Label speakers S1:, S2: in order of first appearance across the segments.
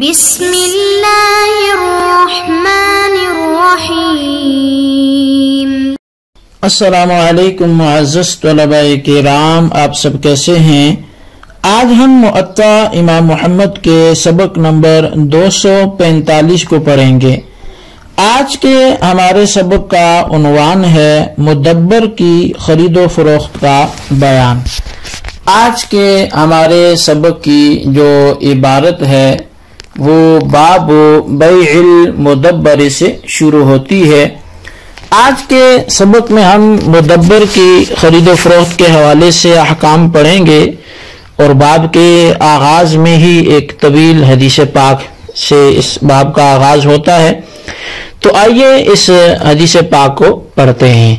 S1: بسم اللہ الرحمن الرحیم۔
S2: السلام علیکم معزز طلباء کرام، آپ سب کیسے ہیں؟ آج ہم مؤطا امام محمد کے سبق نمبر 245 کو پڑھیں گے۔ آج کے ہمارے سبق کا عنوان ہے مدبر کی خرید و فروخت کا بیان۔ آج کے ہمارے سبق کی جو عبارت ہے وہ باب بیع المدبر سے شروع ہوتی ہے۔ آج کے سبق میں ہم مدبر کی خرید و فروخت کے حوالے سے احکام پڑھیں گے، اور باب کے آغاز میں ہی ایک طویل حدیث پاک سے اس باب کا آغاز ہوتا ہے۔ تو آئیے اس حدیث پاک کو پڑھتے ہیں۔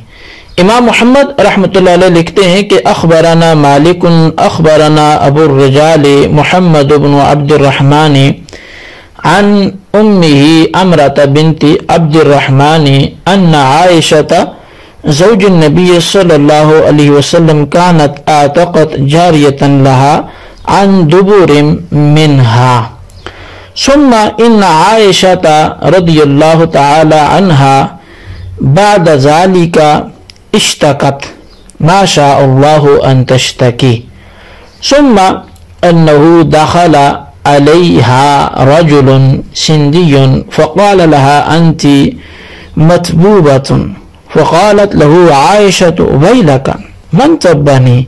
S2: امام محمد رحمۃ اللہ علیہ لکھتے ہیں کہ اخبرنا مالک اخبرنا ابو الرجال محمد بن عبد الرحمن عن امه امرة بنت عبد الرحمن ان عائشة زوج النبي صلى الله عليه وسلم كانت اعتقت جارية لها عن دبر منها، ثم ان عائشة رضي الله تعالى عنها بعد ذلك اشتكت ما شاء الله ان تشتكي، ثم انه دخل عليها رجل سندي فقال لها أنت متبوبة، فقالت له عائشة ويلك من تبني؟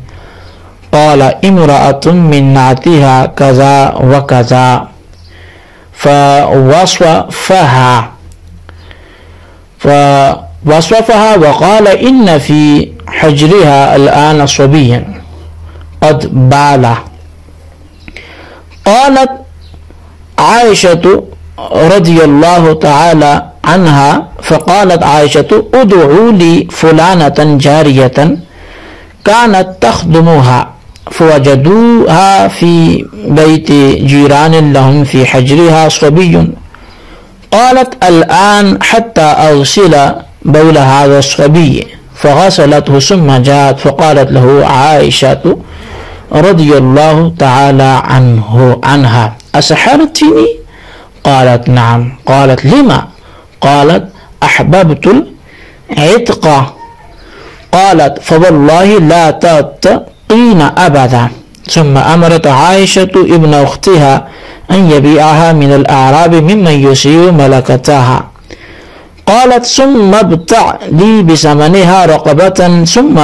S2: قال امرأة من نعتها كذا وكذا، فوصفها وقال إن في حجرها الآن صبيا قد بال۔ قالت عائشة رضي الله تعالى عنها، فقالت عائشة ادعوا لي فلانة جارية كانت تخدمها، فوجدوها في بيت جيران لهم في حجرها صبي، قالت الآن حتى أغسل بول هذا الصبي، فغسلته ثم جاءت فقالت له عائشة رضي الله تعالى عنها أسحرتني؟ قالت نعم، قالت لما؟ قالت أحببت العتق، قالت فوالله لا تتقين أبدا، ثم أمرت عائشة ابن أختها أن يبيعها من الأعراب ممن يسيء ملكتها، قالت ثم ابتع لي بثمنها رقبة ثم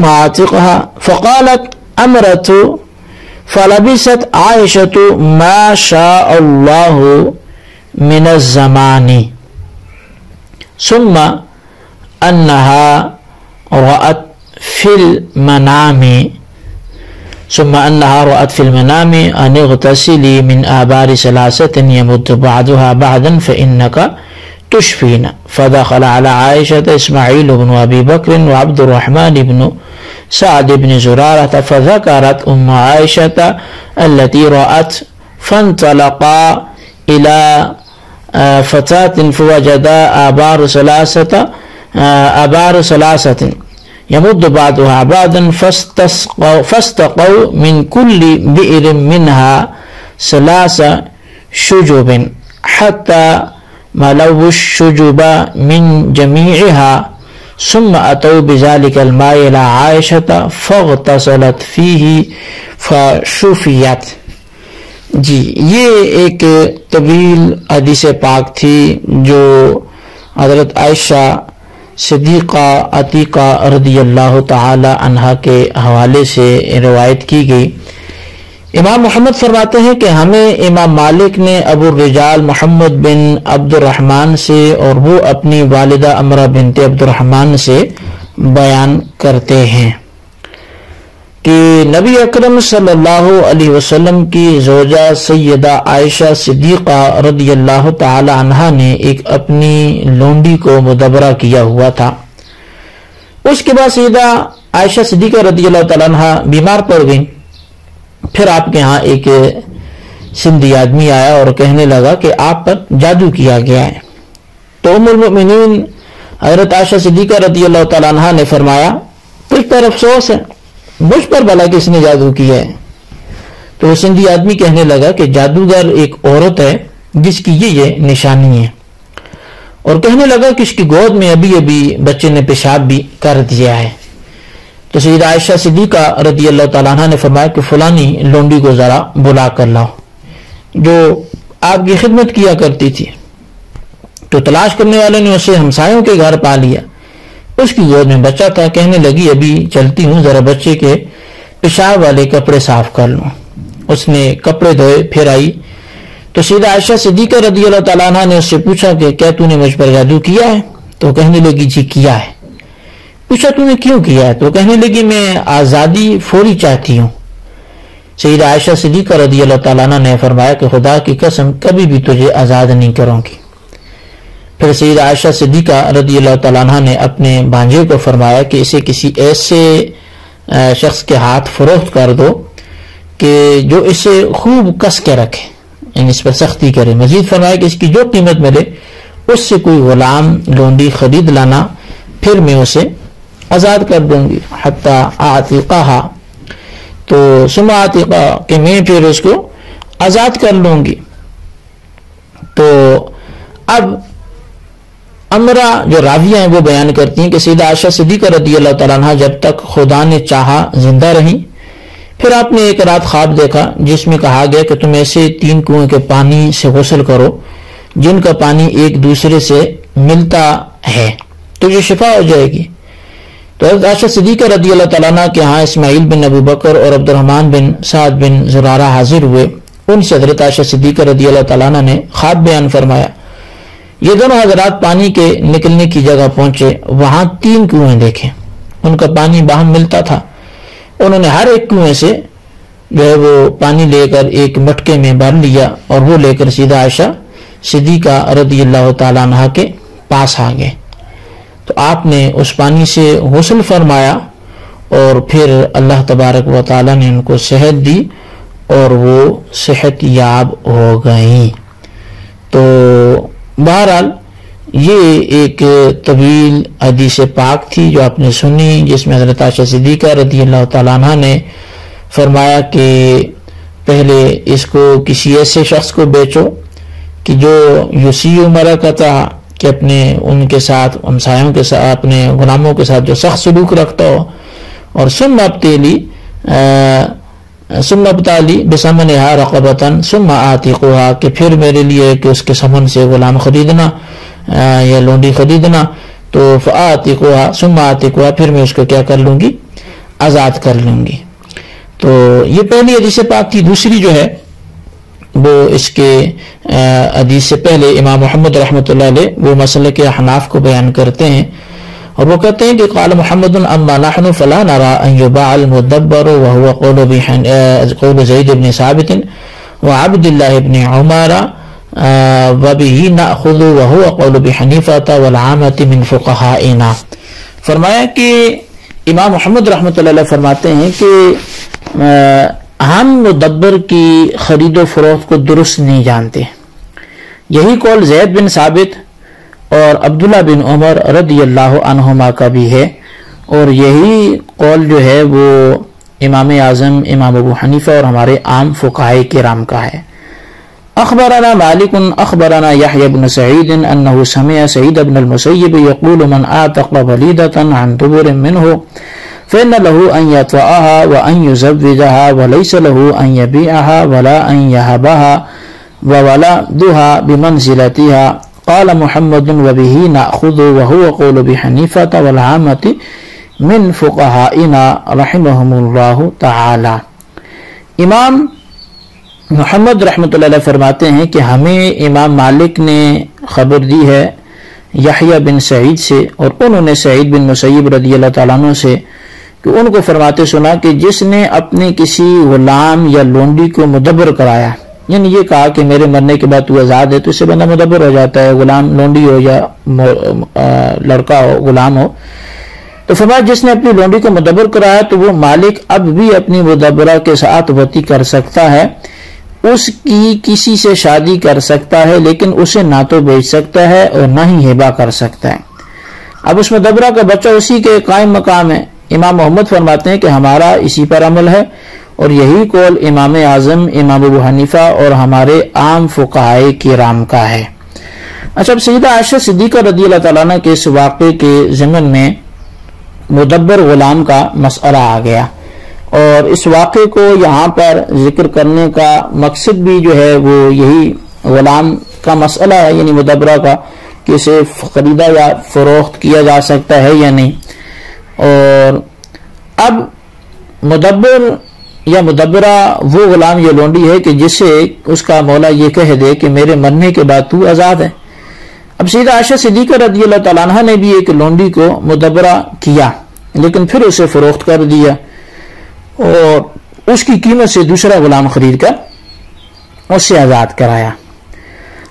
S2: أعتقها، فقالت أمرت فلبست عائشة ما شاء الله من الزمان، ثم أنها رأت في المنام أن اغتسلي من آبار ثلاثة يمد بعضها بعضا فإنك تشفين، فدخل على عائشة إسماعيل بن أبي بكر وعبد الرحمن بن سعد بن زرارة، فذكرت أم عائشة التي رأت، فانطلقا إلى فتاة فوجدا آبار ثلاثة يمد بعضها بعضا، فاستقوا من كل بئر منها 3 شجب حتى ملوا الشجب من جميعها، ثم أتوا بذلك الماء إلى عائشة فاغتسلت فيه فشفيت۔ جی، یہ ایک طویل حدیث پاک تھی جو حضرت عائشہ صدیقہ عتیقہ رضی اللہ تعالی عنہا کے حوالے سے روایت کی گئی۔ امام محمد فرماتے ہیں کہ ہمیں امام مالک نے ابو الرجال محمد بن عبد الرحمن سے اور وہ اپنی والدہ امرہ بنت عبد الرحمن سے بیان کرتے ہیں کہ نبی اکرم صلی اللہ علیہ وسلم کی زوجہ سیدہ عائشہ صدیقہ رضی اللہ تعالی عنہا نے ایک اپنی لونڈی کو مدبرہ کیا ہوا تھا۔ اس کے بعد سیدہ عائشہ صدیقہ رضی اللہ تعالی عنہا بیمار پڑ گئی۔ پھر آپ کے ہاں ایک سندھی آدمی آیا اور کہنے لگا کہ آپ پر جادو کیا گیا ہے۔ تو ام المؤمنین حضرت عائشہ صدیقہ رضی اللہ تعالی عنہا نے فرمایا، کچھ پر افسوس ہے، مجھ پر بھلا کس نے جادو کیا ہے؟ تو وہ سندھی آدمی کہنے لگا کہ جادوگر ایک عورت ہے جس کی یہ نشانی ہے، اور کہنے لگا کہ اس کی گود میں ابھی ابھی بچے نے پیشاب بھی کر دیا ہے۔ تو سیدہ عائشہ صدیقہ رضی اللہ تعالیٰ عنہ نے فرمایا کہ فلانی لونڈی کو ذرا بلا کر لاؤ جو آپ کی خدمت کیا کرتی تھی۔ تو تلاش کرنے والے نے اسے ہمسایوں کے گھر پا لیا، اس کی گود میں بچہ تھا۔ کہنے لگی ابھی چلتی ہوں، ذرا بچے کے پیشاب والے کپڑے صاف کر لوں۔ اس نے کپڑے دھوئے، پھر آئی تو سیدہ عائشہ صدیقہ رضی اللہ تعالیٰ عنہ نے اس سے پوچھا کہ کیا تو نے مجھ پر جادو کیا ہے؟ تو کہنے لگی جی کیا ہے۔ پوچھا تو نے کیوں کیا ہے؟ تو کہنے لگی میں آزادی فوری چاہتی ہوں۔ سیدہ عائشہ صدیقہ رضی اللہ تعالیٰ عنہ نے فرمایا کہ خدا کی قسم کبھی بھی تجھے آزاد نہیں کروں گی۔ پھر سیدہ عائشہ صدیقہ رضی اللہ تعالیٰ عنہ نے اپنے بھانجے کو فرمایا کہ اسے کسی ایسے شخص کے ہاتھ فروخت کر دو کہ جو اسے خوب کس کے رکھے، یعنی اس پر سختی کرے۔ مزید فرمایا کہ اس کی جو قیمت ملے اس سے کوئی غلام لونڈی خرید لانا، پھر میں اسے آزاد کر دوں گی۔ حتی اعتقہا، تو ثم اعتقہ کہ میں پھر اس کو آزاد کر لوں گی۔ تو اب امرہ جو راویہ ہیں وہ بیان کرتی ہیں کہ سیدہ عائشہ صدیقہ رضی اللہ تعالیٰ عنہ جب تک خدا نے چاہا زندہ رہیں، پھر آپ نے ایک رات خواب دیکھا جس میں کہا گیا کہ تم ایسے 3 کنویں کے پانی سے غسل کرو جن کا پانی ایک دوسرے سے ملتا ہے تو یہ شفا ہو جائے گی۔ تو حضرت عائشہ صدیقہ رضی اللہ تعالیٰ عنہ کے ہاں اسماعیل بن ابو بکر اور عبد الرحمن بن سعد بن زرارہ حاضر ہوئے۔ ان سے حضرت عائشہ صدیقہ رضی اللہ تعالیٰ عنہ نے خواب بیان فرمایا۔ یہ دونوں حضرات پانی کے نکلنے کی جگہ پہنچے، وہاں 3 کنویں دیکھے، ان کا پانی باہم ملتا تھا۔ انہوں نے ہر ایک کنویں سے جو ہے وہ پانی لے کر ایک مٹکے میں بھر لیا اور وہ لے کر سیدہ عائشہ صدیقہ رضی اللہ تعالیٰ عنہ کے پاس آ گئے۔ تو آپ نے اس پانی سے غسل فرمایا اور پھر اللہ تبارک و تعالیٰ نے ان کو صحت دی اور وہ صحت یاب ہو گئیں۔ تو بہرحال یہ ایک طویل حدیث پاک تھی جو آپ نے سنی، جس میں حضرت عائشہ صدیقہ رضی اللہ تعالیٰ عنہ نے فرمایا کہ پہلے اس کو کسی ایسے شخص کو بیچو کہ جو یسیع مرکتا، کہ اپنے ان کے ساتھ ہمسایوں کے ساتھ اپنے غلاموں کے ساتھ جو سخت سلوک رکھتا ہو، اور ثم ابتالی بثمنھا رقبۃ ثم اعتقھا، کہ پھر میرے لیے کہ اس کے ثمن سے غلام خریدنا یا لونڈی خریدنا، تو فاعتقھا ثم اعتقھا، پھر میں اس کو کیا کر لوں گی؟ آزاد کر لوں گی۔ تو یہ پہلی حدیث پاک تھی۔ دوسری جو ہے وہ اس کے حدیث سے پہلے امام محمد رحمۃ اللہ علیہ وہ مسئلہ کے احناف کو بیان کرتے ہیں، اور وہ کہتے ہیں کہ قال محمد اما نحن فلا نرى ان يباع المدبر وهو قول زید بن ثابت وعبد الله بن عمر وبه ناخذ وهو قول ابي حنیفہ والعامة من فقهائنا۔ فرمایا کہ امام محمد رحمۃ اللہ علیہ فرماتے ہیں کہ ہم مدبر کی خرید و فروخت کو درست نہیں جانتے۔ یہی قول زید بن ثابت اور عبداللہ بن عمر رضی اللہ عنہما کا بھی ہے، اور یہی قول جو ہے وہ امام اعظم امام ابو حنیفہ اور ہمارے عام فقہاء کرام کا ہے۔ اخبرنا مالک اخبرنا یحیی بن سعید انه سمع سعید بن المسیب یقول من اعتق ولیدة عن دبر منه فإن له أن يطأها وأن يزوجها وليس له أن يبيعها ولا أن يهبها وولدها بمنزلتها۔ قال محمد وبه نأخذ وهو قول ابي حنيفة والعامة من فقهائنا رحمهم الله تعالى۔ امام محمد رحمۃ اللہ علیہ فرماتے ہیں کہ ہمیں امام مالک نے خبر دی ہے یحییٰ بن سعید سے، اور انہوں نے سعید بن مسیب رضی اللہ تعالیٰ عنہ سے کہ ان کو فرماتے سنا کہ جس نے اپنے کسی غلام یا لونڈی کو مدبر کرایا، یعنی یہ کہا کہ میرے مرنے کے بعد تو آزاد ہے، تو اس سے بندہ مدبر ہو جاتا ہے، غلام لونڈی ہو یا لڑکا ہو غلام ہو، تو فرمایا جس نے اپنی لونڈی کو مدبر کرایا تو وہ مالک اب بھی اپنی مدبرہ کے ساتھ وطی کر سکتا ہے، اس کی کسی سے شادی کر سکتا ہے، لیکن اسے نہ تو بیچ سکتا ہے اور نہ ہی ہبہ کر سکتا ہے۔ اب اس مدبرہ کا بچہ اسی کے قائم مقام ہے۔ امام محمد فرماتے ہیں کہ ہمارا اسی پر عمل ہے، اور یہی قول امام اعظم امام ابو حنیفہ اور ہمارے عام فقہائے کرام کا ہے۔ اچھا، اب سیدہ عائشہ صدیقہ رضی اللہ تعالیٰ عنہ کے اس واقعے کے ضمن میں مدبر غلام کا مسئلہ آ گیا، اور اس واقعے کو یہاں پر ذکر کرنے کا مقصد بھی جو ہے وہ یہی غلام کا مسئلہ ہے، یعنی مدبرہ کا، کہ اسے خریدا یا فروخت کیا جا سکتا ہے یا نہیں۔ اور اب مدبر یا مدبرہ وہ غلام یا لونڈی ہے کہ جسے اس کا مولا یہ کہہ دے کہ میرے مرنے کے بعد تو آزاد ہے۔ اب سیدہ عائشہ صدیقہ رضی اللہ تعالیٰ عنہ نے بھی ایک لونڈی کو مدبرہ کیا، لیکن پھر اسے فروخت کر دیا اور اس کی قیمت سے دوسرا غلام خرید کر اس سے آزاد کرایا۔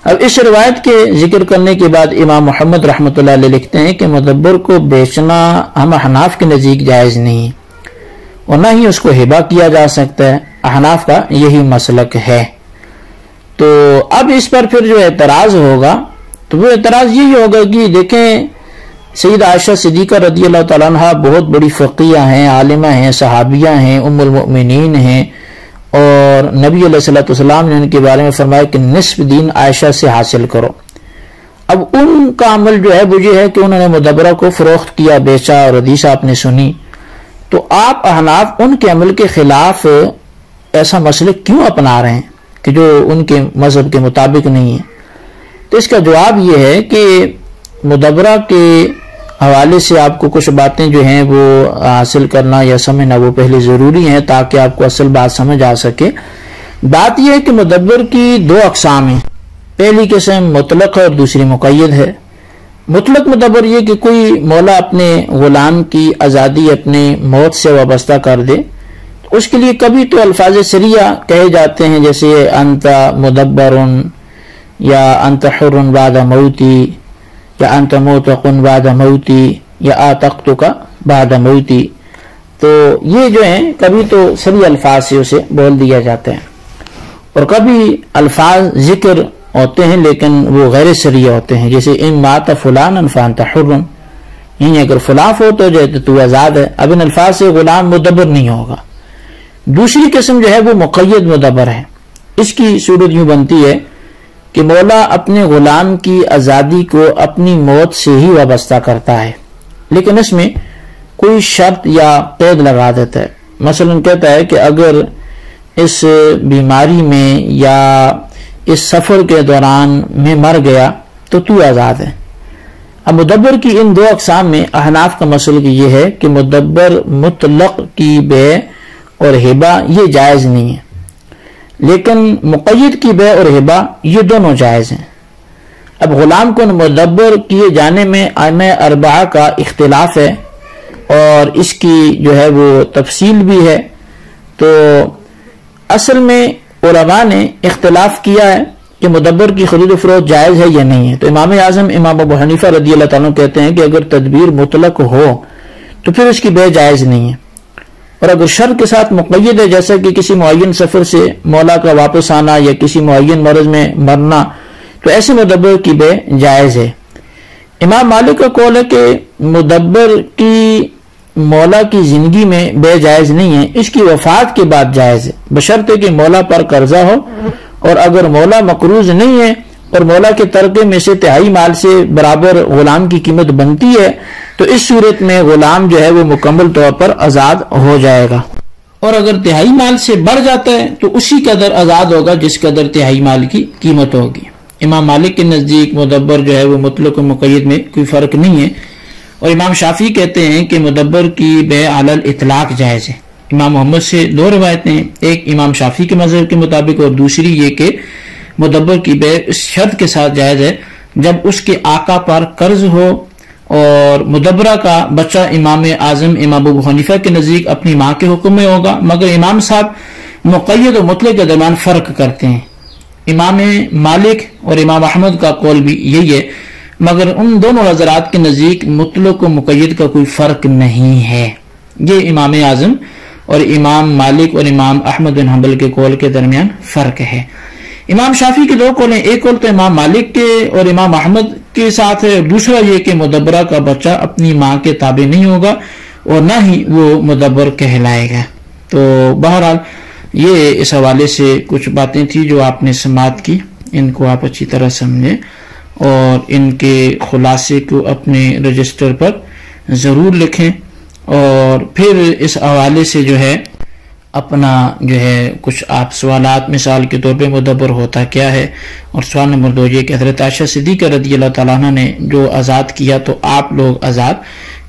S2: اب اس روایت کے ذکر کرنے کے بعد امام محمد رحمۃ اللہ علیہ لکھتے ہیں کہ مدبر کو بیچنا ہم احناف کے نزدیک جائز نہیں، اور نہ ہی اس کو ہبہ کیا جا سکتا ہے، احناف کا یہی مسلک ہے۔ تو اب اس پر پھر جو اعتراض ہوگا تو وہ اعتراض یہی ہوگا کہ دیکھیں سیدہ عائشہ صدیقہ رضی اللہ تعالیٰ عنہ بہت بڑی فقیہ ہیں، عالمہ ہیں، صحابیہ ہیں، ام المؤمنین ہیں، اور نبی علیہ الصلوۃ والسلام نے ان کے بارے میں فرمایا کہ نصف دین عائشہ سے حاصل کرو۔ اب ان کا عمل جو ہے وہ یہ ہے کہ انہوں نے مدبرہ کو فروخت کیا، بیچا، اور حدیث آپ نے سنی، تو آپ احناف ان کے عمل کے خلاف ایسا مسلک کیوں اپنا رہے ہیں کہ جو ان کے مذہب کے مطابق نہیں ہے؟ تو اس کا جواب یہ ہے کہ مدبرہ کے حوالے سے آپ کو کچھ باتیں جو ہیں وہ حاصل کرنا یا سمجھنا وہ پہلے ضروری ہیں تاکہ آپ کو اصل بات سمجھ آ سکے۔ بات یہ ہے کہ مدبر کی دو اقسام ہیں، پہلی قسم مطلق اور دوسری مقید ہے۔ مطلق مدبر یہ کہ کوئی مولا اپنے غلام کی آزادی اپنے موت سے وابستہ کر دے، اس کے لیے کبھی تو الفاظ سریہ کہے جاتے ہیں، جیسے انت مدبر یا انت حر بعد موتی یا انت موتق بعد موتی یا آتقتک بعد موتی، تو یہ جو ہیں کبھی تو سری الفاظ سے اسے بول دیا جاتا ہے، اور کبھی الفاظ ذکر ہوتے ہیں لیکن وہ غیر سریہ ہوتے ہیں، جیسے ان مات فلان فانت حر، یعنی اگر فلاں فوت ہو جائے تو آزاد ہے۔ اب ان الفاظ سے غلام مدبر نہیں ہوگا۔ دوسری قسم جو ہے وہ مقید مدبر ہے۔ اس کی صورت یوں بنتی ہے کہ مولا اپنے غلام کی آزادی کو اپنی موت سے ہی وابستہ کرتا ہے، لیکن اس میں کوئی شرط یا قید لگا دیتا ہے۔ مثلا کہتا ہے کہ اگر اس بیماری میں یا اس سفر کے دوران میں مر گیا تو آزاد ہے۔ اب مدبر کی ان دو اقسام میں احناف کا مسلک یہ ہے کہ مدبر مطلق کی بے اور ہبہ یہ جائز نہیں ہے، لیکن مقید کی بے اور ہبہ یہ دونوں جائز ہیں۔ اب غلام کو مدبر کیے جانے میں ائمہ اربعہ کا اختلاف ہے، اور اس کی جو ہے وہ تفصیل بھی ہے۔ تو اصل میں علماء نے اختلاف کیا ہے کہ مدبر کی خرید و فروخت جائز ہے یا نہیں ہے۔ تو امام اعظم امام ابو حنیفہ رضی اللہ تعالیٰ کہتے ہیں کہ اگر تدبیر مطلق ہو تو پھر اس کی بے جائز نہیں ہے، اور اگر شرط کے ساتھ مقید ہے، جیسا کہ کسی معین سفر سے مولا کا واپس آنا یا کسی معین مرض میں مرنا، تو ایسے مدبر کی بے جائز ہے۔ امام مالک کا قول ہے کہ مدبر کی مولا کی زندگی میں بے جائز نہیں ہے، اس کی وفات کے بعد جائز ہے، بشرطے کہ مولا پر قرضہ ہو، اور اگر مولا مقروض نہیں ہے اور مولا کے ترکے میں سے تہائی مال سے برابر غلام کی قیمت بنتی ہے، تو اس صورت میں غلام جو ہے وہ مکمل طور پر آزاد ہو جائے گا، اور اگر تہائی مال سے بڑھ جاتا ہے تو اسی قدر آزاد ہوگا جس قدر تہائی مال کی قیمت ہوگی۔ امام مالک کے نزدیک مدبر جو ہے وہ مطلق و مقید میں کوئی فرق نہیں ہے، اور امام شافعی کہتے ہیں کہ مدبر کی بے علی الاطلاق جائز ہے۔ امام محمد سے دو روایتیں، ایک امام شافعی کے مذہب کے مطابق اور دوسری یہ کہ مدبر کی بے اس شرط کے ساتھ جائز ہے جب اس کے آقا پر قرض ہو، اور مدبرہ کا بچہ امام اعظم امام ابو حنیفہ کے نزدیک اپنی ماں کے حکم میں ہوگا، مگر امام صاحب مقید و مطلق کے درمیان فرق کرتے ہیں۔ امام مالک اور امام احمد کا قول بھی یہی ہے، مگر ان دونوں حضرات کے نزدیک مطلق و مقید کا کوئی فرق نہیں ہے۔ یہ امام اعظم اور امام مالک اور امام احمد بن حنبل کے قول کے درمیان فرق ہے۔ امام شافعی کے دو قول ہیں، ایک قول تو امام مالک کے اور امام احمد کے ساتھ ہے، دوسرا یہ کہ مدبرہ کا بچہ اپنی ماں کے تابع نہیں ہوگا اور نہ ہی وہ مدبر کہلائے گا۔ تو تو بہرحال یہ اس حوالے سے کچھ باتیں تھی جو آپ نے سماعت کی، ان کو آپ اچھی طرح سمجھیں اور ان کے خلاصے کو اپنے رجسٹر پر ضرور لکھیں، اور پھر اس حوالے سے جو ہے اپنا جو ہے کچھ آپ سوالات، مثال کے طور پہ مدبر ہوتا کیا ہے، اور سوال نمبر 2 یہ کہ حضرت عائشہ صدیقہ رضی اللہ تعالیٰ عنہ نے جو آزاد کیا تو آپ لوگ آزاد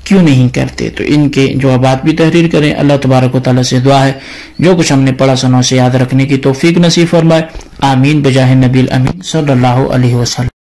S2: کیوں نہیں کرتے، تو ان کے جوابات بھی تحریر کریں۔ اللہ تبارک و تعالیٰ سے دعا ہے جو کچھ ہم نے پڑھا سنا اسے یاد رکھنے کی توفیق نصیب فرمائے، آمین بجاہ نبی الامین صلی اللہ علیہ وسلم۔